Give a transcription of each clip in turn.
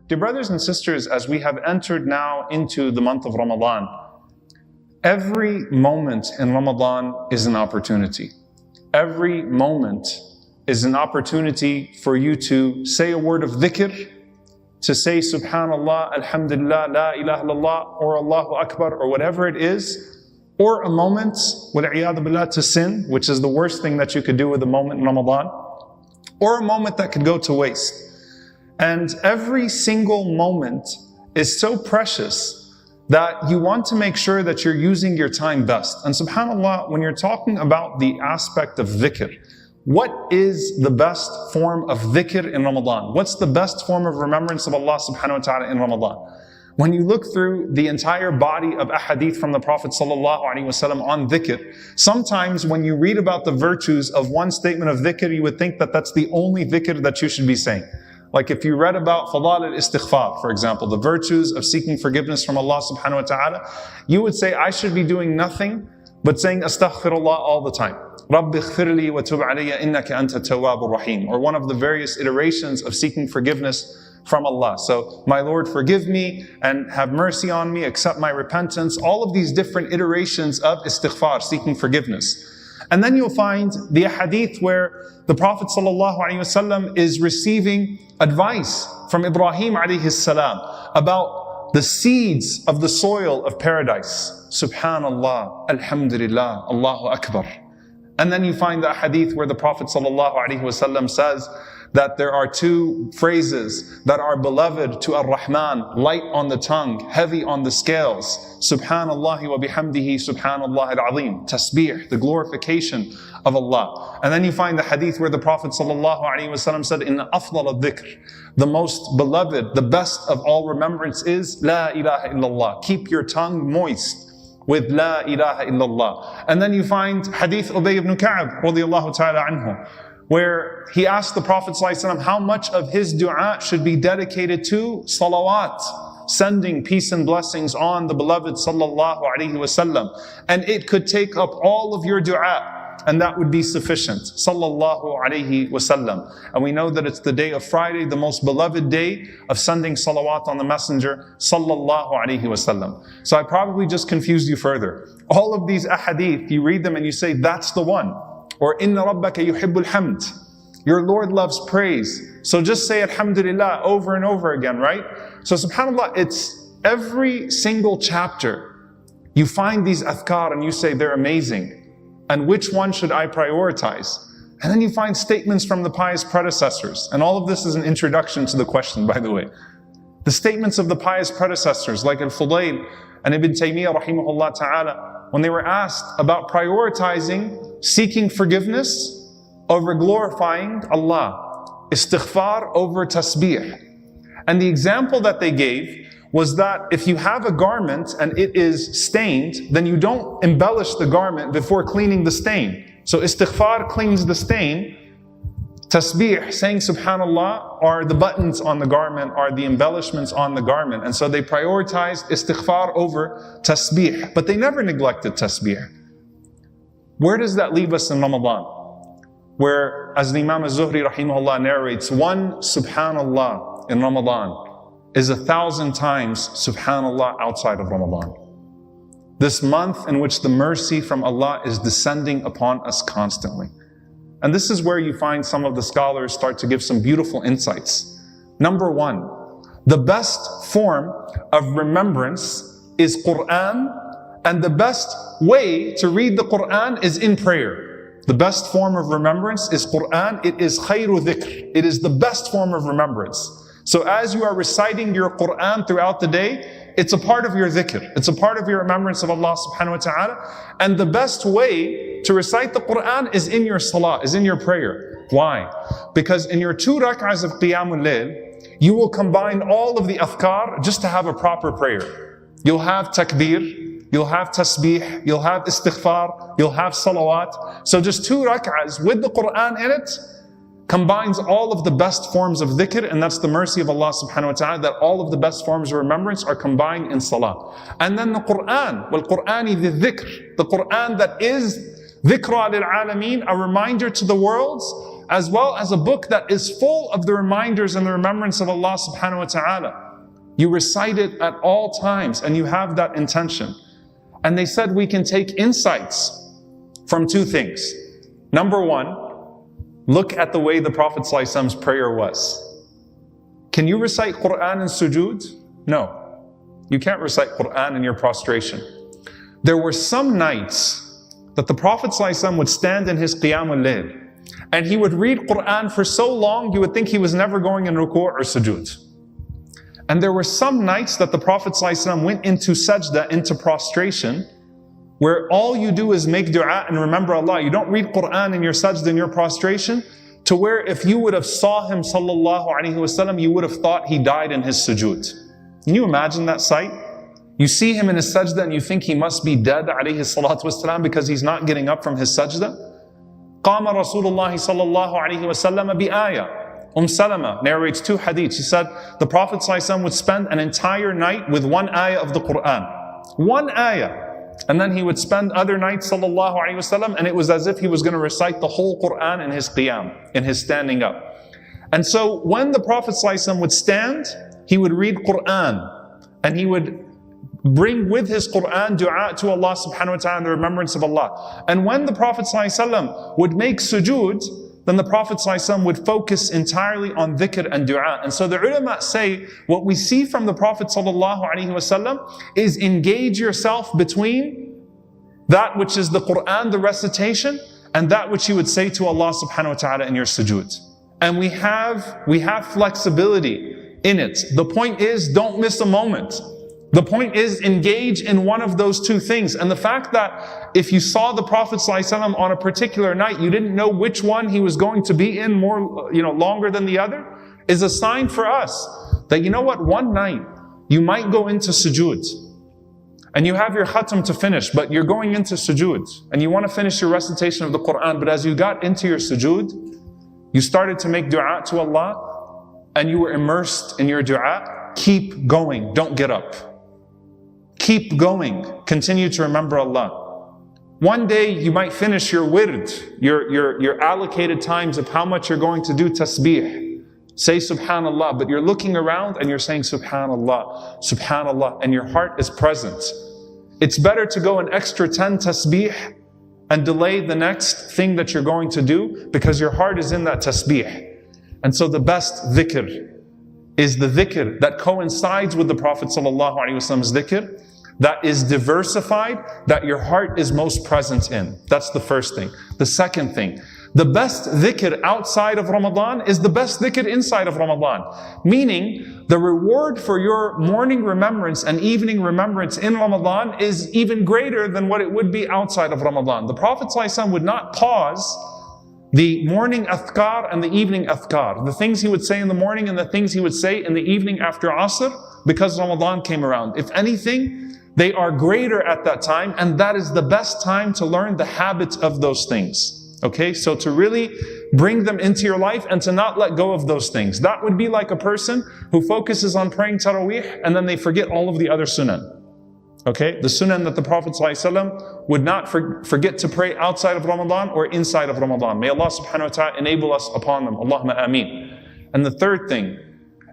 Dear brothers and sisters, as we have entered now into the month of Ramadan, every moment in Ramadan is an opportunity. Every moment is an opportunity for you to say a word of dhikr, to say Subhanallah, Alhamdulillah, La ilaha illallah, or Allahu Akbar, or whatever it is, or a moment, wal'iyadu billah, to sin, which is the worst thing that you could do with a moment in Ramadan, or a moment that could go to waste. And every single moment is so precious that you want to make sure that you're using your time best. And subhanAllah, when you're talking about the aspect of dhikr, what is the best form of dhikr in Ramadan? What's the best form of remembrance of Allah subhanahu wa ta'ala in Ramadan? When you look through the entire body of ahadith from the Prophet sallallahu alaihi wasallam on dhikr, sometimes when you read about the virtues of one statement of dhikr, you would think that that's the only dhikr that you should be saying. Like if you read about fadal al-istighfar, for example, the virtues of seeking forgiveness from Allah subhanahu wa ta'ala, you would say, I should be doing nothing but saying astaghfirullah all the time. Rabbi ighfirli wa tub alayya innaka anta tawwabur rahim. Or one of the various iterations of seeking forgiveness from Allah. So, my Lord, forgive me and have mercy on me, accept my repentance. All of these different iterations of istighfar, seeking forgiveness. And then you'll find the hadith where the Prophet ﷺ is receiving advice from Ibrahim alayhi salam about the seeds of the soil of paradise. Subhanallah, Alhamdulillah, Allahu Akbar. And then you find the hadith where the Prophet ﷺ says that there are two phrases that are beloved to Ar-Rahman, light on the tongue, heavy on the scales. Subhanallah wa bihamdihi, Subhanallah al-Azim. Tasbih, the glorification of Allah. And then you find the hadith where the Prophet ﷺ said, Inna afdal al-dhikr, the most beloved, the best of all remembrance is La ilaha illallah. Keep your tongue moist with La ilaha illallah. And then you find hadith Ubay ibn Ka'ab radiyallahu ta'ala anhu, where he asked the Prophet ﷺ how much of his dua should be dedicated to salawat, sending peace and blessings on the beloved sallallahu alaihi wasallam. And it could take up all of your dua, and that would be sufficient. Sallallahu alaihi wasallam. And we know that it's the day of Friday, the most beloved day of sending salawat on the Messenger sallallahu alaihi wasallam. So I probably just confused you further. All of these ahadith, you read them and you say, that's the one. Or inna rabbaka yuhibbul hamd. Your Lord loves praise. So just say alhamdulillah over and over again, right? So subhanAllah, it's every single chapter. You find these adhkar and you say they're amazing. And which one should I prioritize? And then you find statements from the pious predecessors. And all of this is an introduction to the question, by the way. The statements of the pious predecessors like Al-Fudayl and Ibn Taymiyyah rahimahullah ta'ala, when they were asked about prioritizing seeking forgiveness over glorifying Allah, istighfar over tasbih. And the example that they gave was that if you have a garment and it is stained, then you don't embellish the garment before cleaning the stain. So istighfar cleans the stain. Tasbih, saying subhanallah, are the buttons on the garment, are the embellishments on the garment. And so they prioritized istighfar over tasbih. But they never neglected tasbih. Where does that leave us in Ramadan? Where, as the Imam al-Zuhri rahimahullah narrates, one subhanallah in Ramadan is 1,000 times subhanallah outside of Ramadan. This month in which the mercy from Allah is descending upon us constantly. And this is where you find some of the scholars start to give some beautiful insights. Number one, the best form of remembrance is Quran, and the best way to read the Quran is in prayer. The best form of remembrance is Quran. It is khayru dhikr. It is the best form of remembrance. So as you are reciting your Quran throughout the day, it's a part of your dhikr. It's a part of your remembrance of Allah subhanahu wa ta'ala. And the best way to recite the Quran is in your salah, is in your prayer. Why? Because in your 2 rak'ahs of Qiyamul Layl, you will combine all of the adhkar just to have a proper prayer. You'll have takbir, you'll have tasbih, you'll have istighfar, you'll have salawat. So just 2 rak'ahs with the Quran in it combines all of the best forms of dhikr, and that's the mercy of Allah subhanahu wa ta'ala, that all of the best forms of remembrance are combined in salah. And then the Quran, وَالْقُرْآنِ ذِي الذِّكْرِ, the Quran that is dhikra lil alameen, a reminder to the worlds, as well as a book that is full of the reminders and the remembrance of Allah subhanahu wa ta'ala. You recite it at all times and you have that intention. And they said we can take insights from two things. Number one, look at the way the Prophet ﷺ's prayer was. Can you recite Quran in sujood? No. You can't recite Quran in your prostration. There were some nights that the Prophet ﷺ would stand in his Qiyam al-Layl and he would read Quran for so long you would think he was never going in ruku' or sujood. And there were some nights that the Prophet ﷺ went into sajda, into prostration, where all you do is make dua and remember Allah. You don't read Quran in your sajda, in your prostration, to where if you would have saw him sallallahu alaihi wasallam, you would have thought he died in his sujood. Can you imagine that sight? You see him in his sajda and you think he must be dead alayhi salatu wasalam because he's not getting up from his sajda. Qama Rasulullah sallallahu alaihi wasallam bi-ayah. Salama narrates two hadiths. She said the Prophet ﷺ would spend an entire night with one ayah of the Quran. One ayah. And then he would spend other nights sallallahu alaihi wasallam and it was as if he was going to recite the whole Quran in his qiyam, in his standing up. And so when the Prophet ﷺ would stand, he would read Quran and he would bring with his Quran dua to Allah subhanahu wa ta'ala and the remembrance of Allah. And when the Prophet ﷺ would make sujood, then the Prophet ﷺ would focus entirely on dhikr and dua. And so the ulama say, what we see from the Prophet ﷺ is engage yourself between that which is the Quran, the recitation, and that which you would say to Allah subhanahu wa ta'ala in your sujood. And we have flexibility in it. The point is, don't miss a moment. The point is, engage in one of those two things. And the fact that if you saw the Prophet ﷺ on a particular night, you didn't know which one he was going to be in more, longer than the other, is a sign for us that, one night you might go into sujood and you have your khatam to finish, but you're going into sujood and you want to finish your recitation of the Quran. But as you got into your sujood, you started to make dua to Allah and you were immersed in your dua. Keep going. Don't get up. Keep going. Continue to remember Allah. One day you might finish your wird, your allocated times of how much you're going to do tasbih. Say subhanallah, but you're looking around and you're saying subhanallah, subhanallah, and your heart is present. It's better to go an extra 10 tasbih and delay the next thing that you're going to do because your heart is in that tasbih. And so the best dhikr is the dhikr that coincides with the Prophet ﷺ's dhikr, that is diversified, that your heart is most present in. That's the first thing. The second thing, the best dhikr outside of Ramadan is the best dhikr inside of Ramadan. Meaning, the reward for your morning remembrance and evening remembrance in Ramadan is even greater than what it would be outside of Ramadan. The Prophet ﷺ would not pause the morning athkar and the evening athkar. The things he would say in the morning and the things he would say in the evening after Asr, because Ramadan came around. If anything, they are greater at that time, and that is the best time to learn the habit of those things. Okay, so to really bring them into your life and to not let go of those things. That would be like a person who focuses on praying Taraweeh and then they forget all of the other sunan. Okay, the sunan that the Prophet ﷺ would not forget to pray outside of Ramadan or inside of Ramadan. May Allah subhanahu wa ta'ala enable us upon them. Allahumma ameen. And the third thing,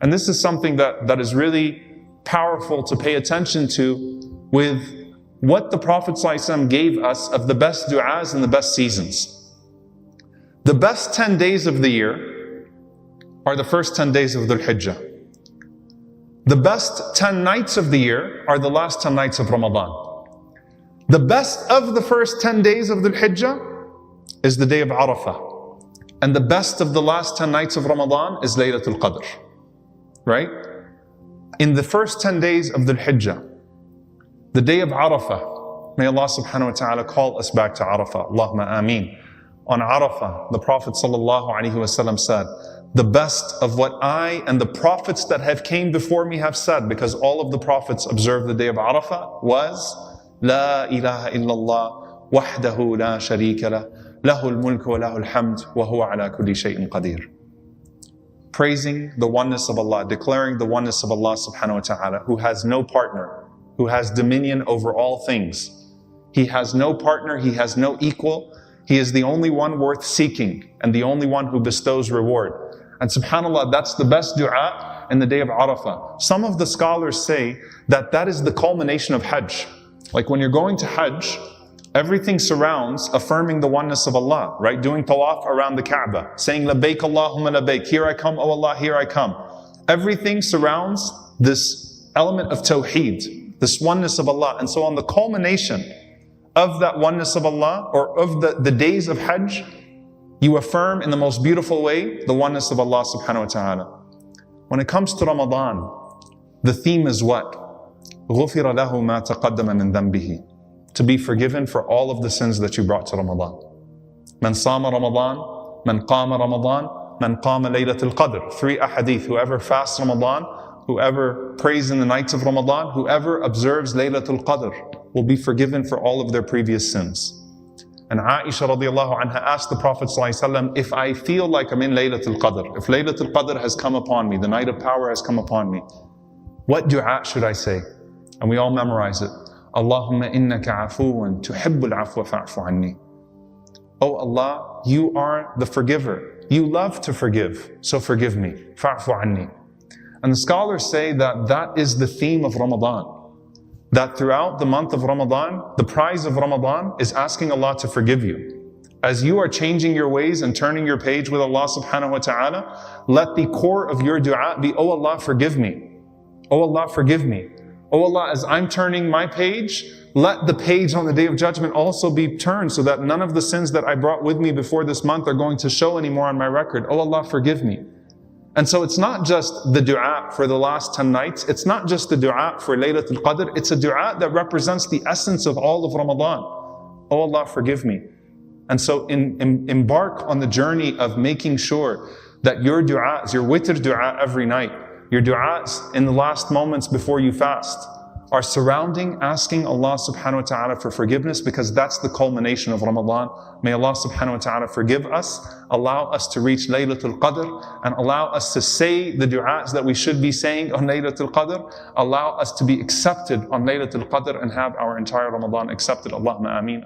and this is something that is really powerful to pay attention to, with what the Prophet ﷺ gave us of the best du'as and the best seasons. The best 10 days of the year are the first 10 days of Dhul Hijjah. The best 10 nights of the year are the last 10 nights of Ramadan. The best of the first 10 days of Dhul Hijjah is the day of Arafah. And the best of the last 10 nights of Ramadan is Laylatul Qadr. Right? In the first 10 days of Dhul Hijjah, the day of Arafah, may Allah subhanahu wa ta'ala call us back to Arafah. Allahumma ameen. On Arafah, the Prophet sallallahu alaihi wasallam said, the best of what I and the prophets that have came before me have said, because all of the prophets observed the day of Arafah, was La ilaha illallah wahdahu la sharika lah, lahul mulk wa lahul hamd wa huwa ala kulli shay'in qadir. Praising the oneness of Allah, declaring the oneness of Allah subhanahu wa ta'ala, who has no partner, who has dominion over all things. He has no partner, He has no equal, He is the only one worth seeking and the only one who bestows reward. And subhanAllah, that's the best dua in the day of Arafah. Some of the scholars say that that is the culmination of Hajj. Like when you're going to Hajj, everything surrounds affirming the oneness of Allah, right? Doing tawaf around the Kaaba, saying labbaik Allahumma labbaik, here I come, oh Allah, here I come. Everything surrounds this element of tawheed, this oneness of Allah. And so on the culmination of that oneness of Allah, or of the days of Hajj, you affirm in the most beautiful way the oneness of Allah subhanahu wa ta'ala. When it comes to Ramadan, the theme is what? غُفِرَ لَهُ مَا تَقَدَّمَ مِنْ ذَنْبِهِ. To be forgiven for all of the sins that you brought to Ramadan. مَنْ صَامَ رَمَضَانَ مَنْ قَامَ رَمَضَانَ مَنْ قَامَ لَيْلَةُ الْقَدْرِ. 3 ahadith. Whoever fasts Ramadan, whoever prays in the nights of Ramadan, whoever observes Laylatul Qadr will be forgiven for all of their previous sins. And Aisha radiallahu anha asked the Prophet ﷺ, if I feel like I'm in Laylatul Qadr, if Laylatul Qadr has come upon me, the night of power has come upon me, what dua should I say? And we all memorize it. Allahumma innaka afuwan tuhibbul afwa fa'fu anni. Oh Allah, you are the forgiver. You love to forgive, so forgive me. Fa'fu anni. And the scholars say that that is the theme of Ramadan. That throughout the month of Ramadan, the prize of Ramadan is asking Allah to forgive you. As you are changing your ways and turning your page with Allah subhanahu wa ta'ala, let the core of your dua be, oh Allah, forgive me. Oh Allah, forgive me. Oh Allah, as I'm turning my page, let the page on the Day of Judgment also be turned so that none of the sins that I brought with me before this month are going to show anymore on my record. Oh Allah, forgive me. And so it's not just the dua for the last 10 nights. It's not just the dua for Laylatul Qadr. It's a dua that represents the essence of all of Ramadan. Oh Allah, forgive me. And so embark on the journey of making sure that your du'as, your witr dua every night, your du'as in the last moments before you fast, are surrounding asking Allah subhanahu wa ta'ala for forgiveness, because that's the culmination of Ramadan. May Allah subhanahu wa ta'ala forgive us, allow us to reach Laylatul Qadr, and allow us to say the du'as that we should be saying on Laylatul Qadr, allow us to be accepted on Laylatul Qadr and have our entire Ramadan accepted. Allahumma ameen.